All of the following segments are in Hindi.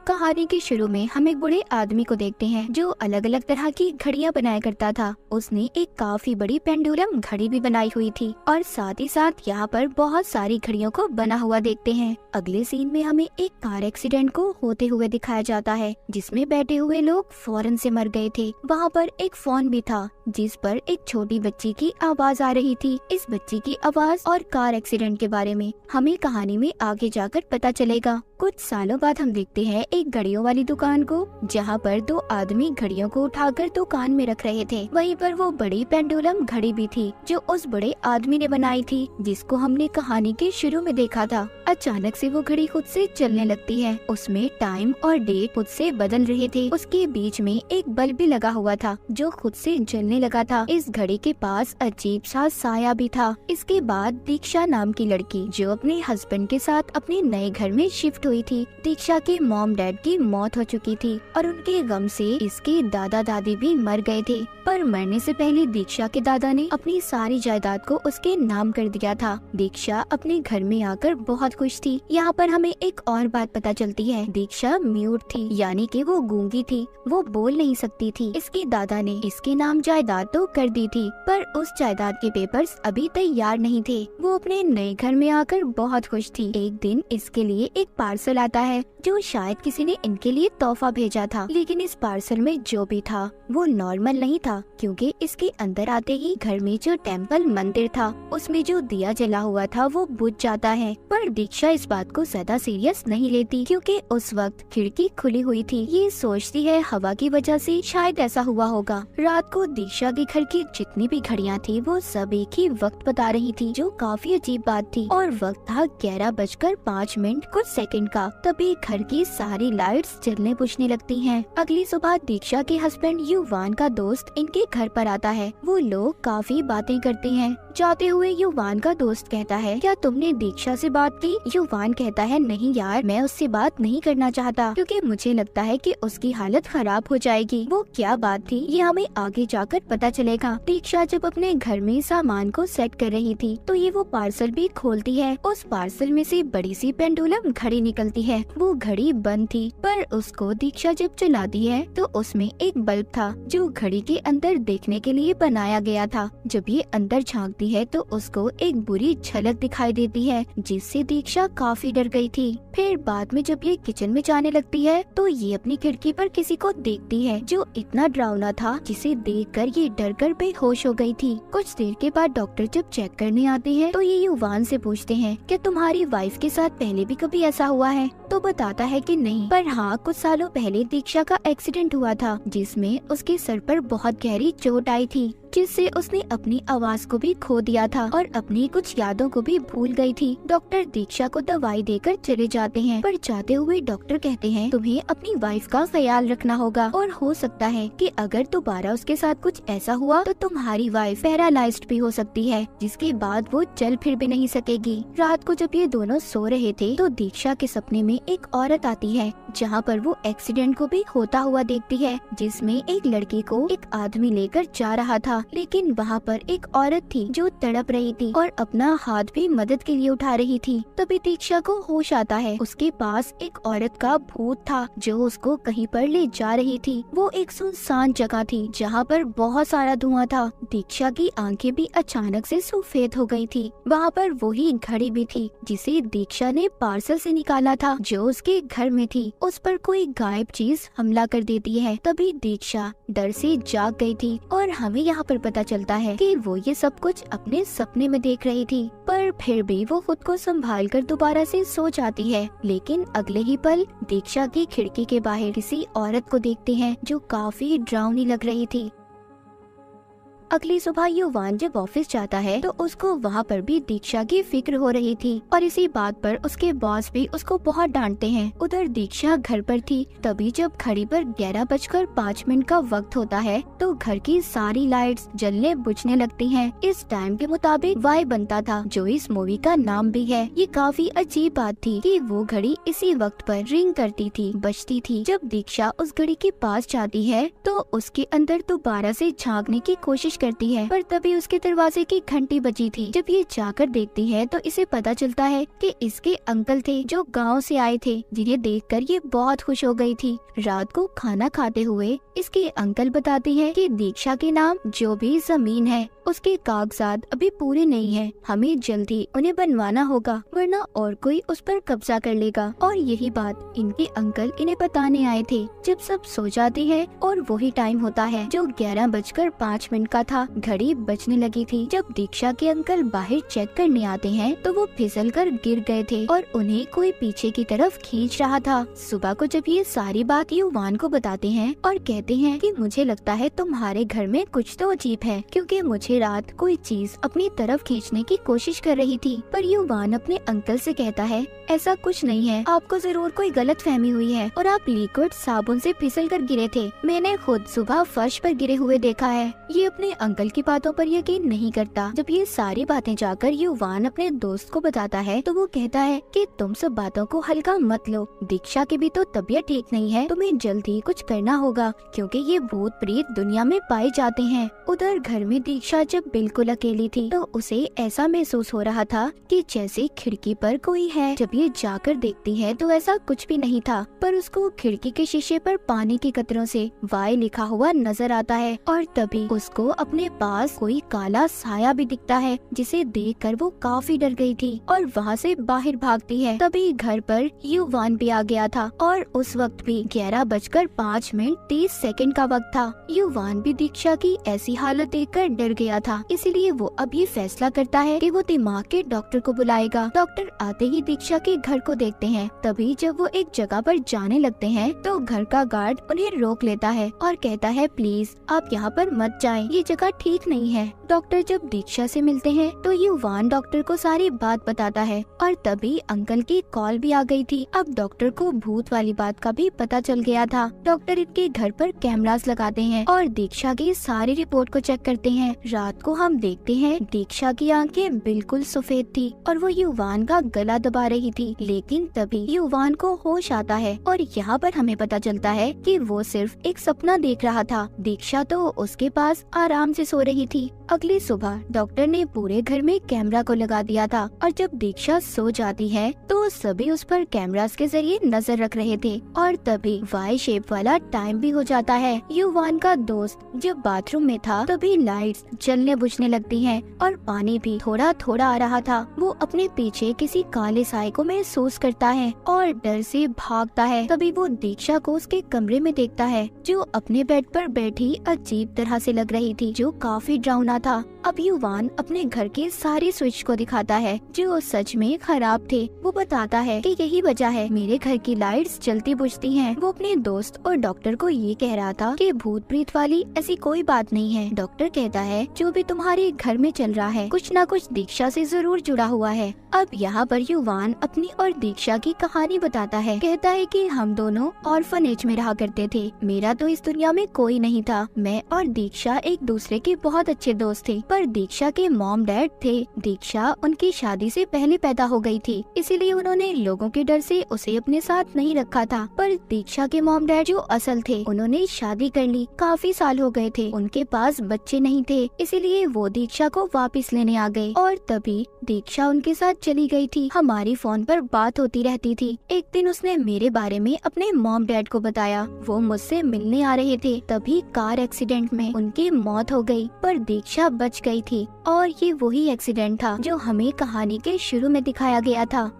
कहानी के शुरू में हम एक बूढ़े आदमी को देखते हैं जो अलग अलग तरह की घड़ियां बनाया करता था। उसने एक काफी बड़ी पेंडुलम घड़ी भी बनाई हुई थी और साथ ही साथ यहाँ पर बहुत सारी घड़ियों को बना हुआ देखते हैं। अगले सीन में हमें एक कार एक्सीडेंट को होते हुए दिखाया जाता है जिसमें बैठे हुए लोग फौरन से मर गए थे। वहाँ पर एक फोन भी था जिस पर एक छोटी बच्ची की आवाज आ रही थी। इस बच्ची की आवाज और कार एक्सीडेंट के बारे में हमें कहानी में आगे जाकर पता चलेगा। कुछ सालों बाद हम देखते हैं एक घड़ियों वाली दुकान को जहाँ पर दो आदमी घड़ियों को उठाकर दुकान में रख रहे थे। वहीं पर वो बड़ी पेंडुलम घड़ी भी थी जो उस बड़े आदमी ने बनाई थी जिसको हमने कहानी के शुरू में देखा था। अचानक से वो घड़ी खुद से चलने लगती है। उसमें टाइम और डेट खुद से बदल रहे थे। उसके बीच में एक बल्ब भी लगा हुआ था जो खुद से जलने लगा था। इस घड़ी के पास अजीब सा साया भी था। इसके बाद दीक्षा नाम की लड़की जो अपने हस्बैंड के साथ अपने नए घर में शिफ्ट हुई थी। दीक्षा के मॉम डैड की मौत हो चुकी थी और उनके गम से इसके दादा दादी भी मर गए थे। पर मरने से पहले दीक्षा के दादा ने अपनी सारी जायदाद को उसके नाम कर दिया था। दीक्षा अपने घर में आकर बहुत खुश थी। यहाँ पर हमें एक और बात पता चलती है। दीक्षा म्यूट थी यानी कि वो गूंगी थी, वो बोल नहीं सकती थी। इसके दादा ने इसके नाम जायदाद तो कर दी थी पर उस जायदाद के पेपर्स अभी तैयार नहीं थे। वो अपने नए घर में आकर बहुत खुश थी। एक दिन इसके लिए एक पार्सल आता है जो शायद किसी ने इनके लिए तोहफा भेजा था, लेकिन इस पार्सल में जो भी था वो नॉर्मल नहीं था क्योंकि इसके अंदर आते ही घर में जो टेम्पल मंदिर था उसमें जो दिया जला हुआ था वो बुझ जाता है। पर दीक्षा इस बात को ज्यादा सीरियस नहीं लेती क्योंकि उस वक्त खिड़की खुली हुई थी। ये सोचती है हवा की वजह से शायद ऐसा हुआ होगा। रात को दीक्षा के घर की जितनी भी घड़ियां थी वो सब एक ही वक्त बता रही थी जो काफी अजीब बात थी और वक्त था 11:05 कुछ सेकंड का। तभी घर की सारी लाइट्स जलने बुझने लगती हैं। अगली सुबह दीक्षा के हस्बैंड युवान का दोस्त इनके घर पर आता है। वो लोग काफी बातें करते हैं। जाते हुए युवान का दोस्त कहता है क्या तुमने दीक्षा से बात की? युवान कहता है नहीं यार, मैं उससे बात नहीं करना चाहता क्योंकि मुझे लगता है कि उसकी हालत खराब हो जाएगी। वो क्या बात थी ये हमें आगे जाकर पता चलेगा। दीक्षा जब अपने घर में सामान को सेट कर रही थी तो ये वो पार्सल भी खोलती है। उस पार्सल में से बड़ी सी पेंडुलम घड़ी निकलती है। वो घड़ी बंद थी पर उसको दीक्षा जब चलाती है तो उसमें एक बल्ब था जो घड़ी के अंदर देखने के लिए बनाया गया था। जब ये अंदर झांकती है तो उसको एक बुरी झलक दिखाई देती है जिससे दीक्षा काफी डर गई थी। फिर बाद में जब ये किचन में जाने लगती है तो ये अपनी खिड़की पर किसी को देखती है जो इतना डरावना था जिसे देखकर ये डर कर बेहोश हो गई थी। कुछ देर के बाद डॉक्टर जब चेक करने आते हैं तो ये युवान से पूछते हैं क्या तुम्हारी वाइफ के साथ पहले भी कभी ऐसा हुआ है? तो बताता है कि नहीं, पर हाँ कुछ सालों पहले दीक्षा का एक्सीडेंट हुआ था जिसमें उसके सर पर बहुत गहरी चोट आई थी जिससे उसने अपनी आवाज को भी खो दिया था और अपनी कुछ यादों को भी भूल गई थी। डॉक्टर दीक्षा को दवाई देकर चले जाते हैं पर जाते हुए डॉक्टर कहते हैं तुम्हें अपनी वाइफ का ख्याल रखना होगा और हो सकता है कि अगर दोबारा उसके साथ कुछ ऐसा हुआ तो तुम्हारी वाइफ पैरालाइज्ड भी हो सकती है जिसके बाद वो चल फिर भी नहीं सकेगी। रात को जब ये दोनों सो रहे थे तो दीक्षा के सपने में एक औरत आती है जहाँ पर वो एक्सीडेंट को भी होता हुआ देखती है जिसमें एक लड़की को एक आदमी लेकर जा रहा था लेकिन वहाँ पर एक औरत थी जो तड़प रही थी और अपना हाथ भी मदद के लिए उठा रही थी। तभी दीक्षा को होश आता है। उसके पास एक औरत का भूत था जो उसको कहीं पर ले जा रही थी। वो एक सुनसान जगह थी जहाँ पर बहुत सारा धुआं था। दीक्षा की आंखें भी अचानक से सफेद हो गई थी। वहाँ पर वही घड़ी भी थी जिसे दीक्षा ने पार्सल से निकाला था जो उसके घर में थी। उस पर कोई गायब चीज हमला कर देती है। तभी दीक्षा डर से जाग गई थी और हमें यहाँ पर पता चलता है कि वो ये सब कुछ अपने सपने में देख रही थी पर फिर भी वो खुद को संभाल कर दोबारा से सो जाती है। लेकिन अगले ही पल दीक्षा की खिड़की के बाहर किसी औरत को देखते हैं जो काफी डरावनी लग रही थी। अगली सुबह युवान जब ऑफिस जाता है तो उसको वहाँ पर भी दीक्षा की फिक्र हो रही थी और इसी बात पर उसके बॉस भी उसको बहुत डांटते हैं। उधर दीक्षा घर पर थी। तभी जब घड़ी पर 11:05 का वक्त होता है तो घर की सारी लाइट्स जलने बुझने लगती हैं। इस टाइम के मुताबिक वाई बनता था जो इस मूवी का नाम भी है। ये काफी अजीब बात थी कि वो घड़ी इसी वक्त पर रिंग करती थी, बजती थी। जब दीक्षा उस घड़ी के पास जाती है तो उसके अंदर दोबारा से झांकने की कोशिश करती है, पर तभी उसके दरवाजे की घंटी बजी थी। जब ये जाकर देखती है तो इसे पता चलता है कि इसके अंकल थे जो गांव से आए थे, जिन्हें देखकर ये बहुत खुश हो गई थी। रात को खाना खाते हुए इसके अंकल बताते हैं कि दीक्षा के नाम जो भी जमीन है उसके कागजात अभी पूरे नहीं है, हमें जल्दी उन्हें बनवाना होगा वरना और कोई उस पर कब्जा कर लेगा। और यही बात इनके अंकल इन्हें बताने आए थे। जब सब सो जाते हैं और वही टाइम होता है जो 11:05 का था, घड़ी बजने लगी थी। जब दीक्षा के अंकल बाहर चेक करने आते हैं तो वो फिसल कर गिर गए थे और उन्हें कोई पीछे की तरफ खींच रहा था। सुबह को जब ये सारी बात युवान को बताते हैं और कहते हैं कि मुझे लगता है तुम्हारे घर में कुछ तो अजीब है, क्योंकि मुझे रात कोई चीज अपनी तरफ खींचने की कोशिश कर रही थी। पर युवान अपने अंकल से कहता है ऐसा कुछ नहीं है, आपको जरूर कोई गलत फहमी हुई है और आप लिक्विड साबुन से फिसल कर गिरे थे। मैंने खुद सुबह फर्श पर गिरे हुए देखा है। ये अपने अंकल की बातों पर यकीन नहीं करता। जब ये सारी बातें जाकर युवान अपने दोस्त को बताता है तो वो कहता है कि तुम सब बातों को हल्का मत लो, दीक्षा की भी तो तबीयत ठीक नहीं है, तुम्हें जल्दी कुछ करना होगा क्योंकि ये भूत प्रेत दुनिया में पाए जाते हैं। उधर घर में दीक्षा जब बिल्कुल अकेली थी तो उसे ऐसा महसूस हो रहा था कि जैसे खिड़की पर कोई है। जब ये जाकर देखती है तो ऐसा कुछ भी नहीं था, पर उसको खिड़की के शीशे पर पानी के कतरों से वाई लिखा हुआ नजर आता है और तभी उसको अपने पास कोई काला साया भी दिखता है, जिसे देखकर वो काफी डर गई थी और वहाँ से बाहर भागती है। तभी घर पर युवान भी आ गया था और उस वक्त भी 11:05 का वक्त था। युवान भी दीक्षा की ऐसी हालत देखकर डर गया था, इसीलिए वो अब ये फैसला करता है कि वो दिमाग के डॉक्टर को बुलाएगा। डॉक्टर आते ही दीक्षा के घर को देखते हैं। तभी जब वो एक जगह पर जाने लगते हैं तो घर का गार्ड उन्हें रोक लेता है और कहता है प्लीज आप यहाँ पर मत जाएं, ये जगह ठीक नहीं है। डॉक्टर जब दीक्षा से मिलते हैं तो युवान डॉक्टर को सारी बात बताता है और तभी अंकल की कॉल भी आ गई थी। अब डॉक्टर को भूत वाली बात का भी पता चल गया था। डॉक्टर इनके घर पर कैमरास लगाते हैं और दीक्षा की सारी रिपोर्ट को चेक करते हैं। रात को हम देखते हैं दीक्षा की आंखें बिल्कुल सफेद थी और वो युवान का गला दबा रही थी, लेकिन तभी युवान को होश आता है और यहाँ पर हमें पता चलता है कि वो सिर्फ एक सपना देख रहा था। दीक्षा तो उसके पास आराम से सो रही थी। अगली सुबह डॉक्टर ने पूरे घर में कैमरा को लगा दिया था और जब दीक्षा सो जाती है तो सभी उस पर कैमरास के जरिए नजर रख रहे थे और तभी वाई शेप वाला टाइम भी हो जाता है। युवान का दोस्त जब बाथरूम में था तभी लाइट्स जलने बुझने लगती हैं और पानी भी थोड़ा थोड़ा आ रहा था। वो अपने पीछे किसी काले साए को महसूस करता है और डर से भागता है। तभी वो दीक्षा को उसके कमरे में देखता है जो अपने बेड पर बैठी अजीब तरह से लग रही थी, जो काफी डरावना था। अब युवान अपने घर के सारे स्विच को दिखाता है जो सच में खराब थे। वो बताता है कि यही वजह है मेरे घर की लाइट्स जलती बुझती हैं। वो अपने दोस्त और डॉक्टर को ये कह रहा था कि भूत प्रेत वाली ऐसी कोई बात नहीं है। डॉक्टर कहता है जो भी तुम्हारे घर में चल रहा है कुछ न कुछ दीक्षा से जरूर जुड़ा हुआ है। अब यहाँ पर युवान अपनी और दीक्षा की कहानी बताता है। कहता है कि हम दोनों ऑर्फनेज में रहा करते थे। मेरा तो इस दुनिया में कोई नहीं था। मैं और दीक्षा एक दूसरे के बहुत अच्छे दोस्त थे, पर दीक्षा के मॉम डैड थे। दीक्षा उनकी शादी से पहले पैदा हो गई थी, इसीलिए उन्होंने लोगों के डर से उसे अपने साथ नहीं रखा था। पर दीक्षा के मॉम डैड जो असल थे उन्होंने शादी कर ली। काफी साल हो गए थे, उनके पास बच्चे नहीं थे, इसीलिए वो दीक्षा को वापस लेने आ गए और तभी दीक्षा उनके साथ चली गई थी। हमारी फोन पर बात होती रहती थी। एक दिन उसने मेरे बारे में अपने मॉम डैड को बताया। वो मुझसे मिलने आ रहे थे, तभी कार एक्सीडेंट में उनकी मौत हो गई, पर दीक्षा बच गई थी। और ये वही एक्सीडेंट था जो हमें कहानी के शुरू में दिखाया गया था।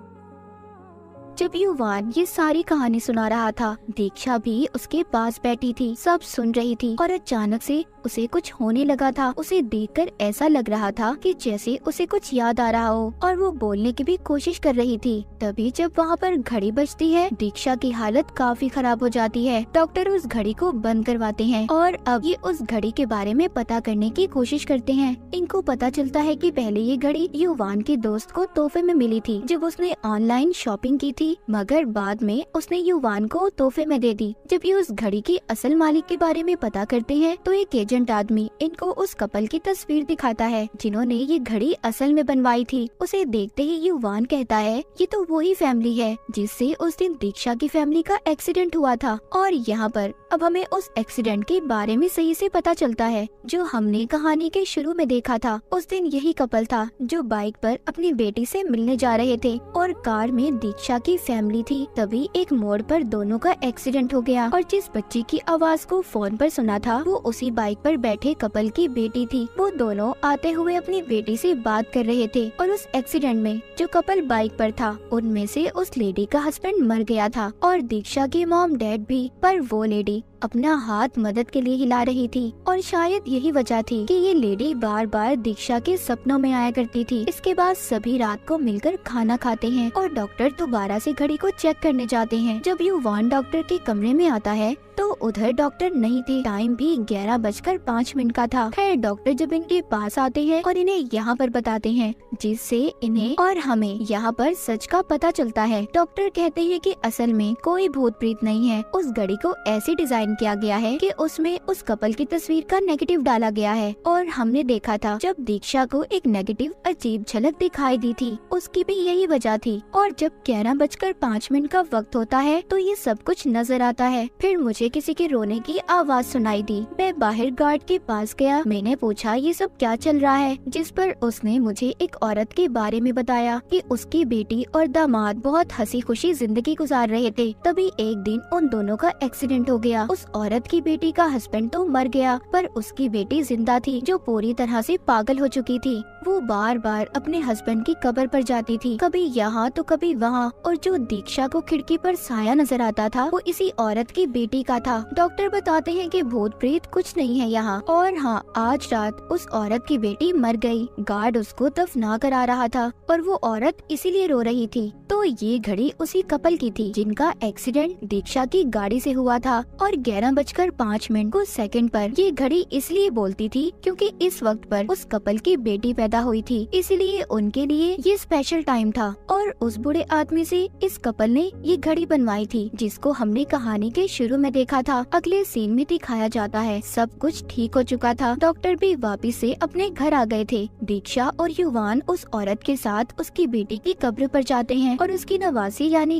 जब युवान ये सारी कहानी सुना रहा था, दीक्षा भी उसके पास बैठी थी, सब सुन रही थी और अचानक से उसे कुछ होने लगा था। उसे देखकर ऐसा लग रहा था कि जैसे उसे कुछ याद आ रहा हो और वो बोलने की भी कोशिश कर रही थी। तभी जब वहाँ पर घड़ी बजती है, दीक्षा की हालत काफी खराब हो जाती है। डॉक्टर उस घड़ी को बंद करवाते हैं और अब ये उस घड़ी के बारे में पता करने की कोशिश करते हैं। इनको पता चलता है कि पहले ये घड़ी युवान के दोस्त को तोहफे में मिली थी जब उसने ऑनलाइन शॉपिंग की थी थी, मगर बाद में उसने युवान को तोहफे में दे दी। जब ये उस घड़ी की असल मालिक के बारे में पता करते हैं तो एक एजेंट आदमी इनको उस कपल की तस्वीर दिखाता है जिन्होंने ये घड़ी असल में बनवाई थी। उसे देखते ही युवान कहता है ये तो वही फैमिली है जिससे उस दिन दीक्षा की फैमिली का एक्सीडेंट हुआ था। और यहाँ पर अब हमें उस एक्सीडेंट के बारे में सही से पता चलता है जो हमने कहानी के शुरू में देखा था। उस दिन यही कपल था जो बाइक पर अपनी बेटी से मिलने जा रहे थे और कार में दीक्षा की फैमिली थी। तभी एक मोड़ पर दोनों का एक्सीडेंट हो गया और जिस बच्ची की आवाज को फोन पर सुना था वो उसी बाइक पर बैठे कपल की बेटी थी। वो दोनों आते हुए अपनी बेटी से बात कर रहे थे और उस एक्सीडेंट में जो कपल बाइक पर था उनमें से उस लेडी का हस्बैंड मर गया था और दीक्षा के मॉम डैड भी। पर वो लेडी अपना हाथ मदद के लिए हिला रही थी और शायद यही वजह थी कि ये लेडी बार बार दीक्षा के सपनों में आया करती थी। इसके बाद सभी रात को मिलकर खाना खाते हैं और डॉक्टर दोबारा से घड़ी को चेक करने जाते हैं। जब युवान डॉक्टर के कमरे में आता है तो उधर डॉक्टर नहीं थे। टाइम भी 11:05 का था। खैर डॉक्टर जब इनके पास आते हैं और इन्हें यहाँ पर बताते हैं जिससे इन्हें और हमें यहाँ पर सच का पता चलता है। डॉक्टर कहते हैं कि असल में कोई भूत प्रेत नहीं है। उस घड़ी को ऐसे डिजाइन किया गया है कि उसमें उस कपल की तस्वीर का नेगेटिव डाला गया है और हमने देखा था जब दीक्षा को एक नेगेटिव अजीब झलक दिखाई दी थी उसकी भी यही वजह थी। और जब 11:05 का वक्त होता है तो ये सब कुछ नजर आता है। फिर मुझे किसी के रोने की आवाज सुनाई दी। मैं बाहर गार्ड के पास गया। मैंने पूछा ये सब क्या चल रहा है, जिस पर उसने मुझे एक औरत के बारे में बताया कि उसकी बेटी और दामाद बहुत हंसी खुशी जिंदगी गुजार रहे थे। तभी एक दिन उन दोनों का एक्सीडेंट हो गया। उस औरत की बेटी का हस्बैंड तो मर गया पर उसकी बेटी जिंदा थी जो पूरी तरह से पागल हो चुकी थी। वो बार बार अपने हस्बैंड की कब्र पर जाती थी, कभी यहाँ तो कभी वहाँ। और जो दीक्षा को खिड़की पर साया नजर आता था वो इसी औरत की बेटी का था। डॉक्टर बताते हैं कि भूत प्रेत कुछ नहीं है यहाँ। और हाँ, आज रात उस औरत की बेटी मर गई। गार्ड उसको दफना करा रहा था और वो औरत इसीलिए रो रही थी। तो ये घड़ी उसी कपल की थी जिनका एक्सीडेंट दीक्षा की गाड़ी से हुआ था। और 11:05 को सेकंड पर ये घड़ी इसलिए बोलती थी क्योंकि इस वक्त पर उस कपल की बेटी पैदा हुई थी, इसलिए उनके लिए ये स्पेशल टाइम था। और उस बूढ़े आदमी से इस कपल ने ये घड़ी बनवाई थी जिसको हमने कहानी के शुरू में देखा था। अगले सीन में दिखाया जाता है सब कुछ ठीक हो चुका था। डॉक्टर भी वापिस से अपने घर आ गए थे। दीक्षा और युवान उस औरत के साथ उसकी बेटी की कब्र पर जाते हैं और उसकी नवासी यानी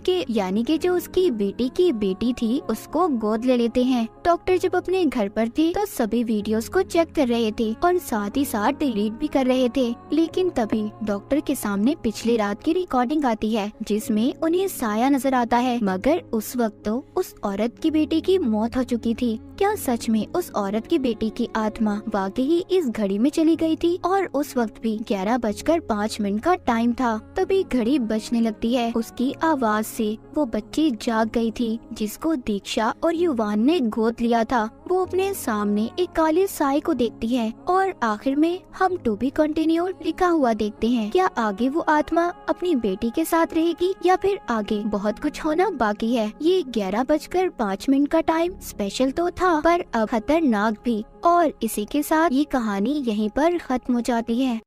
कि जो उसकी बेटी की बेटी थी उसको गोद ले लेते हैं। डॉक्टर जब अपने घर पर थे तो सभी वीडियोस को चेक कर रहे थे और साथ ही साथ डिलीट भी कर रहे थे। लेकिन तभी डॉक्टर के सामने पिछली रात की रिकॉर्डिंग आती है जिसमें उन्हें साया नजर आता है, मगर उस वक्त तो उस औरत की बेटी की मौत हो चुकी थी। क्या सच में उस औरत की बेटी की आत्मा वाकई ही इस घड़ी में चली गई थी? और उस वक्त भी 11:05 का टाइम था। तभी घड़ी बजने लगती है। उसकी आवाज से वो बच्ची जाग गई थी जिसको दीक्षा और युवान ने गोद लिया था। वो अपने सामने एक काले साए को देखती है और आखिर में हम टू बी कंटिन्यू लिखा हुआ देखते हैं। क्या आगे वो आत्मा अपनी बेटी के साथ रहेगी या फिर आगे बहुत कुछ होना बाकी है? ये 11:05 का टाइम स्पेशल तो था पर अब खतरनाक भी। और इसी के साथ ये कहानी यहीं पर खत्म हो जाती है।